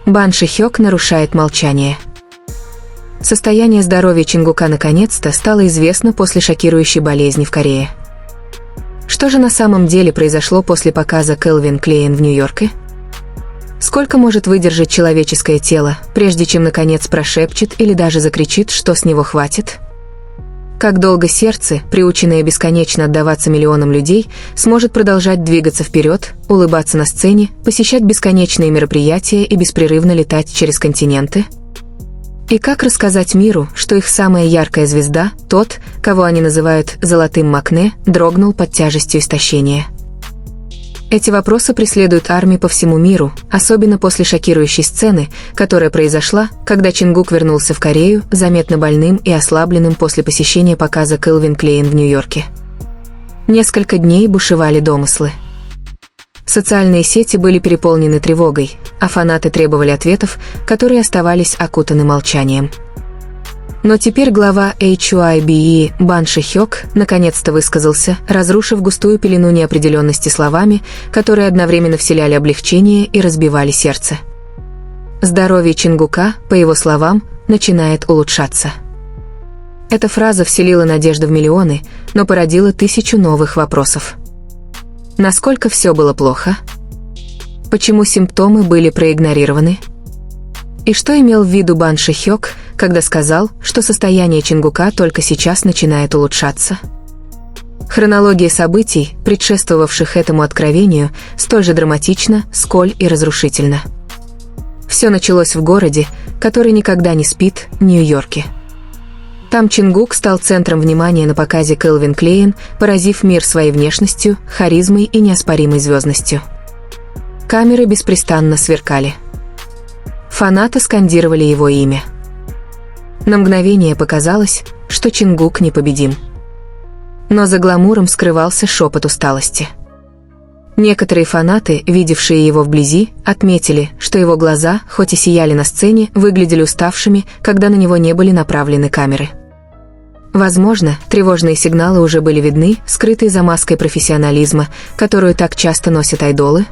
Бан Шихёк нарушает молчание. Состояние здоровья Чингука наконец-то стало известно после шокирующей болезни в Корее. Что же на самом деле произошло после показа Кэлвин Клейн в Нью-Йорке? Сколько может выдержать человеческое тело, прежде чем наконец прошепчет или даже закричит, что с него хватит? Как долго сердце, приученное бесконечно отдаваться миллионам людей, сможет продолжать двигаться вперед, улыбаться на сцене, посещать бесконечные мероприятия и беспрерывно летать через континенты? И как рассказать миру, что их самая яркая звезда, тот, кого они называют «золотым Макне», дрогнул под тяжестью истощения? Эти вопросы преследуют армии по всему миру, особенно после шокирующей сцены, которая произошла, когда Чингук вернулся в Корею, заметно больным и ослабленным после посещения показа Кэлвин Клейн в Нью-Йорке. Несколько дней бушевали домыслы. Социальные сети были переполнены тревогой, а фанаты требовали ответов, которые оставались окутаны молчанием. Но теперь глава HYBE Бан Шихёк наконец-то высказался, разрушив густую пелену неопределенности словами, которые одновременно вселяли облегчение и разбивали сердце. Здоровье Чингука, по его словам, начинает улучшаться. Эта фраза вселила надежду в миллионы, но породила 1000 новых вопросов. Насколько все было плохо? Почему симптомы были проигнорированы? И что имел в виду Бан Шихёк, когда сказал, что состояние Чингука только сейчас начинает улучшаться? Хронология событий, предшествовавших этому откровению, столь же драматична, сколь и разрушительна. Все началось в городе, который никогда не спит, Нью-Йорке. Там Чингук стал центром внимания на показе Кэлвин Клейн, поразив мир своей внешностью, харизмой и неоспоримой звездностью. Камеры беспрестанно сверкали. Фанаты скандировали его имя. На мгновение показалось, что Чингук непобедим. Но за гламуром скрывался шепот усталости. Некоторые фанаты, видевшие его вблизи, отметили, что его глаза, хоть и сияли на сцене, выглядели уставшими, когда на него не были направлены камеры. Возможно, тревожные сигналы уже были видны, скрытые за маской профессионализма, которую так часто носят айдолы.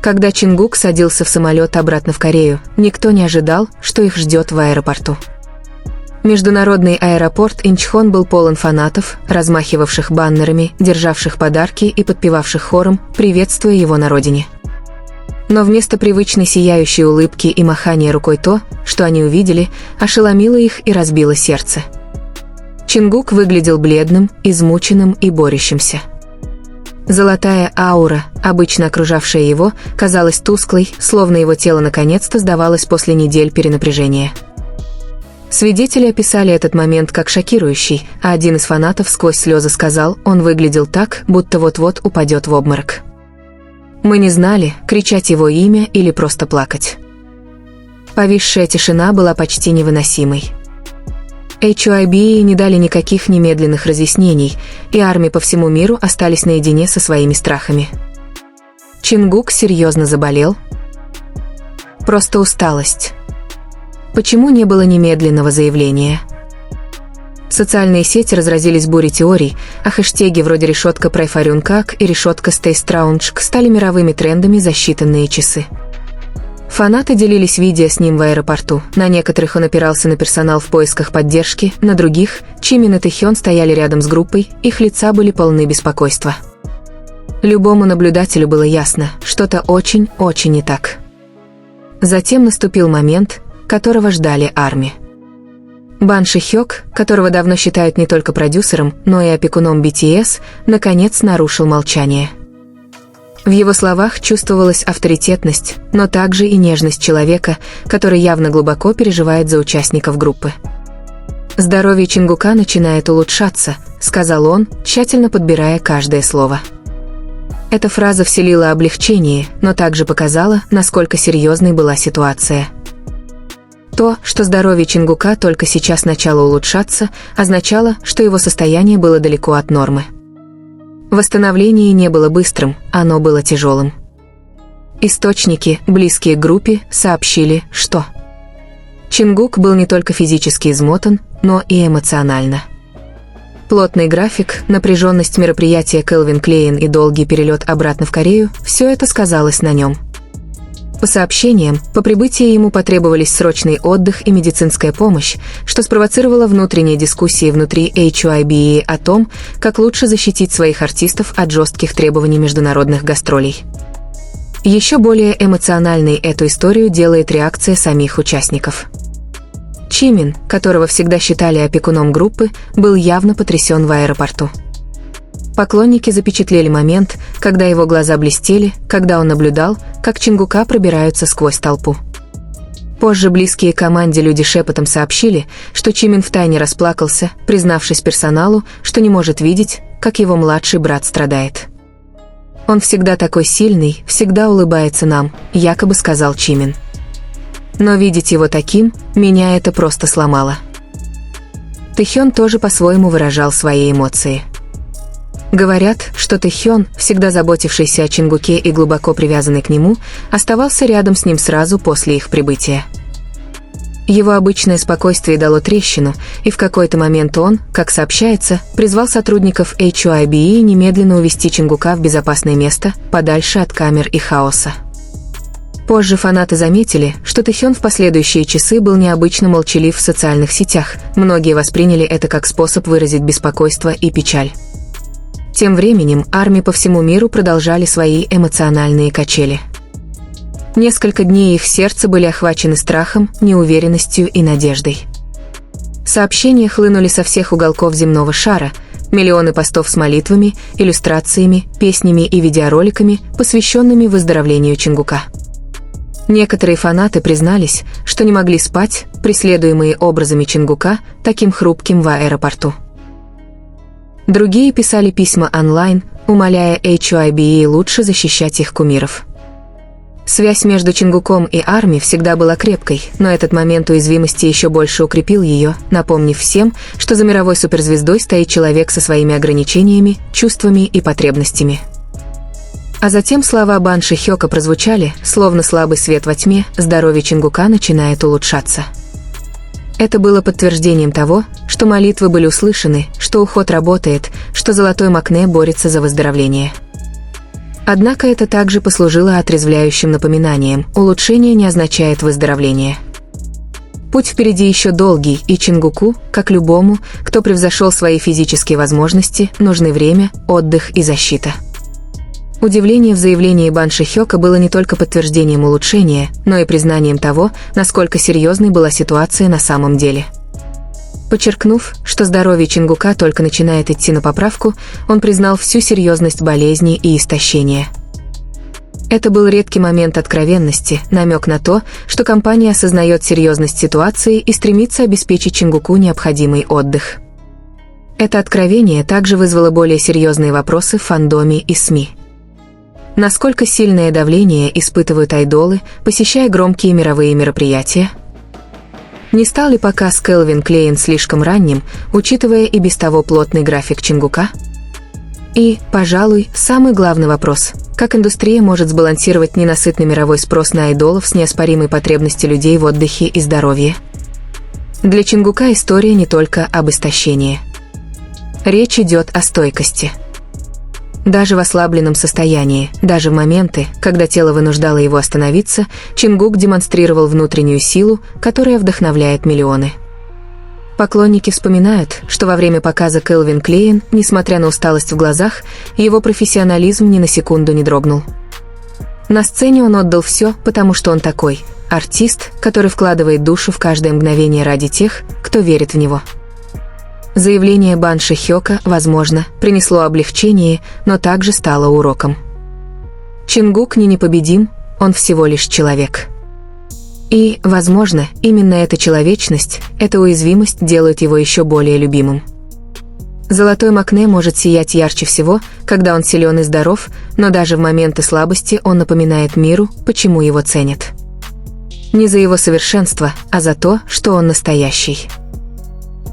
Когда Чингук садился в самолет обратно в Корею, никто не ожидал, что их ждет в аэропорту. Международный аэропорт Инчхон был полон фанатов, размахивавших баннерами, державших подарки и подпевавших хором, приветствуя его на родине. Но вместо привычной сияющей улыбки и махания рукой то, что они увидели, ошеломило их и разбило сердце. Чингук выглядел бледным, измученным и борющимся. Золотая аура, обычно окружавшая его, казалась тусклой, словно его тело наконец-то сдавалось после недель перенапряжения. Свидетели описали этот момент как шокирующий, а один из фанатов сквозь слезы сказал, он выглядел так, будто вот-вот упадет в обморок. Мы не знали, кричать его имя или просто плакать. Повисшая тишина была почти невыносимой. HYBE не дали никаких немедленных разъяснений, и армии по всему миру остались наедине со своими страхами. Чингук серьезно заболел? Просто усталость. Почему не было немедленного заявления? Социальные сети разразились бурей теорий, а хэштеги вроде «решетка Прайфарюнкак» и «решетка Стейстраунчк» стали мировыми трендами за считанные часы. Фанаты делились видео с ним в аэропорту, на некоторых он опирался на персонал в поисках поддержки, на других, чьи Мин и Тэхён стояли рядом с группой, их лица были полны беспокойства. Любому наблюдателю было ясно, что-то очень не так. Затем наступил момент, которого ждали армии. Бан Шихёк, которого давно считают не только продюсером, но и опекуном BTS, наконец нарушил молчание. В его словах чувствовалась авторитетность, но также и нежность человека, который явно глубоко переживает за участников группы. «Здоровье Чингука начинает улучшаться», — сказал он, тщательно подбирая каждое слово. Эта фраза вселила облегчение, но также показала, насколько серьезной была ситуация. То, что здоровье Чингука только сейчас начало улучшаться, означало, что его состояние было далеко от нормы. Восстановление не было быстрым, оно было тяжелым. Источники, близкие к группе, сообщили, что Чингук был не только физически измотан, но и эмоционально. Плотный график, напряженность мероприятия Кэлвин Клейн и долгий перелет обратно в Корею – все это сказалось на нем. По сообщениям, по прибытии ему потребовались срочный отдых и медицинская помощь, что спровоцировало внутренние дискуссии внутри HYBE о том, как лучше защитить своих артистов от жестких требований международных гастролей. Еще более эмоциональной эту историю делает реакция самих участников. Чимин, которого всегда считали опекуном группы, был явно потрясен в аэропорту. Поклонники запечатлели момент, когда его глаза блестели, когда он наблюдал, как Чингука пробираются сквозь толпу. Позже близкие команде люди шепотом сообщили, что Чимин втайне расплакался, признавшись персоналу, что не может видеть, как его младший брат страдает. «Он всегда такой сильный, всегда улыбается нам», — якобы сказал Чимин. Но видеть его таким, меня это просто сломало. Тэхён тоже по-своему выражал свои эмоции. Говорят, что Тэхён, всегда заботившийся о Чингуке и глубоко привязанный к нему, оставался рядом с ним сразу после их прибытия. Его обычное спокойствие дало трещину, и в какой-то момент он, как сообщается, призвал сотрудников HYBE немедленно увести Чингука в безопасное место, подальше от камер и хаоса. Позже фанаты заметили, что Тэхён в последующие часы был необычно молчалив в социальных сетях, многие восприняли это как способ выразить беспокойство и печаль. Тем временем армии по всему миру продолжали свои эмоциональные качели. Несколько дней их сердца были охвачены страхом, неуверенностью и надеждой. Сообщения хлынули со всех уголков земного шара, миллионы постов с молитвами, иллюстрациями, песнями и видеороликами, посвященными выздоровлению Чингука. Некоторые фанаты признались, что не могли спать, преследуемые образами Чингука, таким хрупким в аэропорту. Другие писали письма онлайн, умоляя HYBE лучше защищать их кумиров. Связь между Чингуком и армией всегда была крепкой, но этот момент уязвимости еще больше укрепил ее, напомнив всем, что за мировой суперзвездой стоит человек со своими ограничениями, чувствами и потребностями. А затем слова Бан Шихёка прозвучали, словно слабый свет во тьме, здоровье Чингука начинает улучшаться. Это было подтверждением того, что молитвы были услышаны, что уход работает, что Золотой Макне борется за выздоровление. Однако это также послужило отрезвляющим напоминанием: улучшение не означает выздоровление. Путь впереди еще долгий, и Чингуку, как любому, кто превзошел свои физические возможности, нужны время, отдых и защита. Удивление в заявлении Бан Шихёка было не только подтверждением улучшения, но и признанием того, насколько серьезной была ситуация на самом деле. Подчеркнув, что здоровье Чингука только начинает идти на поправку, он признал всю серьезность болезни и истощения. Это был редкий момент откровенности, намек на то, что компания осознает серьезность ситуации и стремится обеспечить Чингуку необходимый отдых. Это откровение также вызвало более серьезные вопросы в фандоме и СМИ. Насколько сильное давление испытывают айдолы, посещая громкие мировые мероприятия? Не стал ли показ Calvin Klein слишком ранним, учитывая и без того плотный график Чингука? И, пожалуй, самый главный вопрос: как индустрия может сбалансировать ненасытный мировой спрос на айдолов с неоспоримой потребностью людей в отдыхе и здоровье? Для Чингука история не только об истощении. Речь идет о стойкости. Даже в ослабленном состоянии, даже в моменты, когда тело вынуждало его остановиться, Чингук демонстрировал внутреннюю силу, которая вдохновляет миллионы. Поклонники вспоминают, что во время показа Calvin Klein, несмотря на усталость в глазах, его профессионализм ни на секунду не дрогнул. На сцене он отдал все, потому что он такой – артист, который вкладывает душу в каждое мгновение ради тех, кто верит в него. Заявление Бан Шихёка, возможно, принесло облегчение, но также стало уроком. Чингук не непобедим, он всего лишь человек. И, возможно, именно эта человечность, эта уязвимость делают его еще более любимым. Золотой Макне может сиять ярче всего, когда он силен и здоров, но даже в моменты слабости он напоминает миру, почему его ценят. Не за его совершенство, а за то, что он настоящий.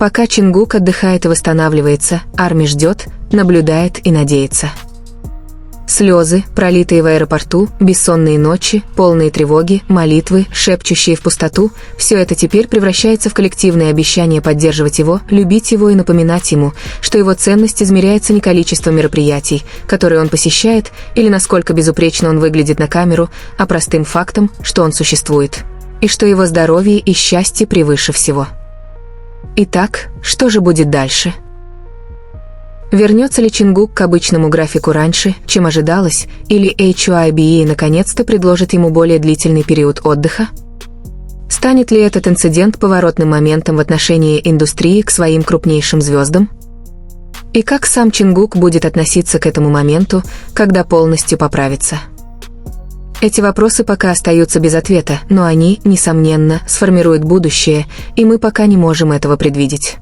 Пока Чингук отдыхает и восстанавливается, армия ждет, наблюдает и надеется. Слезы, пролитые в аэропорту, бессонные ночи, полные тревоги, молитвы, шепчущие в пустоту – все это теперь превращается в коллективное обещание поддерживать его, любить его и напоминать ему, что его ценность измеряется не количеством мероприятий, которые он посещает, или насколько безупречно он выглядит на камеру, а простым фактом, что он существует. И что его здоровье и счастье превыше всего. Итак, что же будет дальше? Вернется ли Чингук к обычному графику раньше, чем ожидалось, или HYBE наконец-то предложит ему более длительный период отдыха? Станет ли этот инцидент поворотным моментом в отношении индустрии к своим крупнейшим звездам? И как сам Чингук будет относиться к этому моменту, когда полностью поправится? Эти вопросы пока остаются без ответа, но они, несомненно, сформируют будущее, и мы пока не можем этого предвидеть.